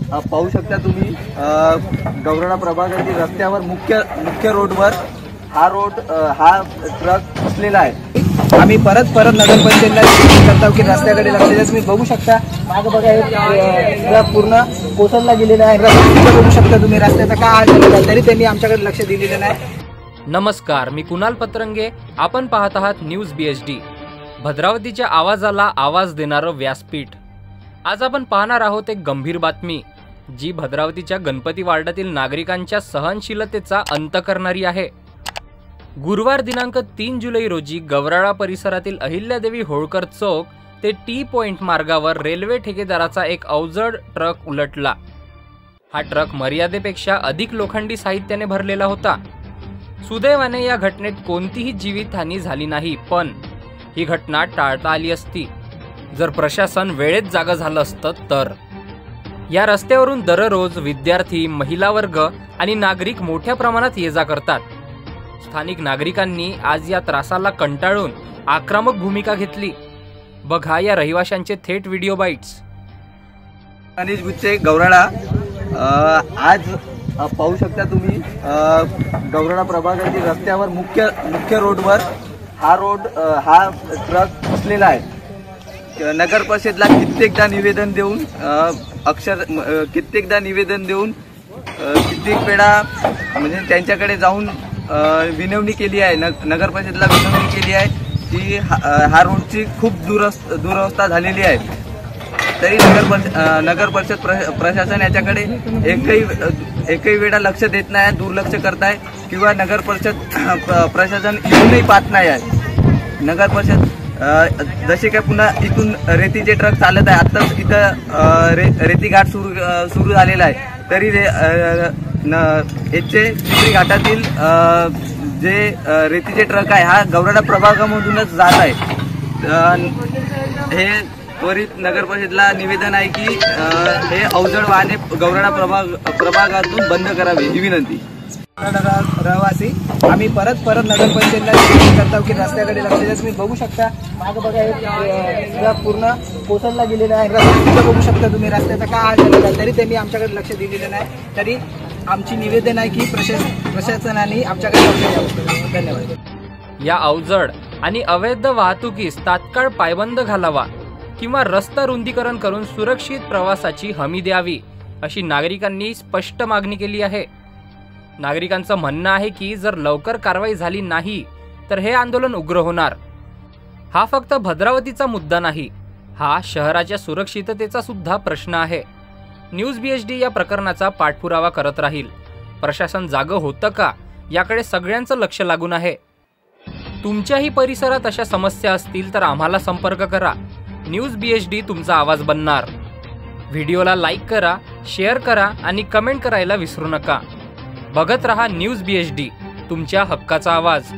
पाहू शकता तुम्ही गौराणा प्रभागातील रस्त्यावर मुख्य रोडवर हा ट्रक फसलेला आहे। आम्ही परत नगरपंचायतला करतो की रस्त्याकडे लक्ष द्या। तुम्ही बघू शकता मागे बघा हे पूर्ण कोसळला गेलेला आहे। रस्ता बघू शकता तुम्ही रस्त्याचा काय हाल झालेला आहे, तरी त्यांनी आमच्याकडे लक्ष दिलेलं नाही। नमस्कार, मी कुणाल पत्रंगे, आपण पाहत आहात न्यूज BHD, भद्रावतीच्या आवाजाला आवाज देणारं व्यासपीठ। आज आपण पाहणार आहोत एक गंभीर बातमी, जी भद्रावतीच्या गणपती वार्डातील नागरिकांच्या सहनशीलतेचा अंत करणारी आहे। गुरुवार दिनांक 3 जुलै रोजी गवराळा परिसरातील अहिल्यादेवी होळकर चौक ते टी पॉइंट मार्गावर रेल्वे ठेकेदाराचा एक अवजड ट्रक उलटला। हा ट्रक मर्यादेपेक्षा अधिक लोखंडी साहित्याने भरलेला होता। सुदैवाने या घटनेत कोणतीही जीवितहानी झाली नाही, पण ही घटना टाळता आली असती जर प्रशासन वेळेत जागा झालं असतं तर। या रस्त्यावरून दररोज विद्यार्थी, महिला वर्ग आणि नागरिक मोठ्या प्रमाणात ये जा करतात। स्थानिक नागरिकांनी आज या त्रासाला कंटाळून आक्रमक भूमिका घेतली। बघा या रहिवाशांचे थेट व्हिडिओ बाईट्स। अनिश गुच्चे, गौराणा। आज पाहू शकता तुम्ही गौराणा प्रभागातील रस्त्यावर मुख्य रोडवर हा ट्रक फसलेला आहे। नगर परिषदला कित्येकदा निवेदन देऊन कित्येक वेळा म्हणजे त्यांच्याकडे जाऊन विनवणी केली आहे। नगर परिषदला विनवणी केली आहे की हा रोडची खूप दुरवस्था झालेली आहे, तरी नगर परिषद प्रशासन याच्याकडे एकही वेळा लक्ष देत नाही, दुर्लक्ष करताय किंवा नगर परिषद प्रशासन येऊनही पाहत नाही आहे। नगर परिषद जसे काय पुन्हा इथून रेतीचे ट्रक चालत आहे, आत्ताच इथं रेती घाट सुरू झालेला आहे, तरी चिखली घाटातील जे रेतीचे ट्रक आहे हा गौराणा प्रभागामधूनच जात आहे। हे त्वरित नगर परिषदला निवेदन आहे की हे अवजड वाहने गौराणा प्रभागातून बंद करावे ही विनंती। रहिवासी आम्ही परत नगरपंचायतला करतो की रस्त्याकडे लक्ष द्या। तुम्ही बघू शकता मागे बघा हे पूर्ण कोसळला गेलेला आहे। रस्ता बघू शकता तुम्ही रस्त्याचा काय हाल झालेला आहे, तरी त्यांनी आमच्याकडे लक्ष दिलेलं नाही। तरी आमची निवेदन आहे की प्रशासनाने आमच्याकडे लक्ष द्यावं। धन्यवाद। या अवजड आणि अवैध वाहतुकीस तात्काळ पायबंद घालावा किंवा रस्ता रुंदीकरण करून सुरक्षित प्रवासाची हमी द्यावी, अशी नागरिकांनी स्पष्ट मागणी केली आहे। नागरिकांचं म्हणणं आहे की जर लवकर कारवाई झाली नाही तर हे आंदोलन उग्र होणार। हा फक्त भद्रावतीचा मुद्दा नाही, हा शहराच्या सुरक्षिततेचा सुद्धा प्रश्न आहे। न्यूज BHD या प्रकरणाचा पाठपुरावा करत राहील। प्रशासन जागं होतं का याकडे सगळ्यांचं लक्ष लागून आहे। तुमच्याही परिसरात अशा समस्या असतील तर आम्हाला संपर्क करा। न्यूज BHD तुमचा आवाज बनणार। व्हिडिओला लाईक करा, शेअर करा आणि कमेंट करायला विसरू नका। बघत रहा न्यूज BHD, तुमच्या हक्काचा आवाज।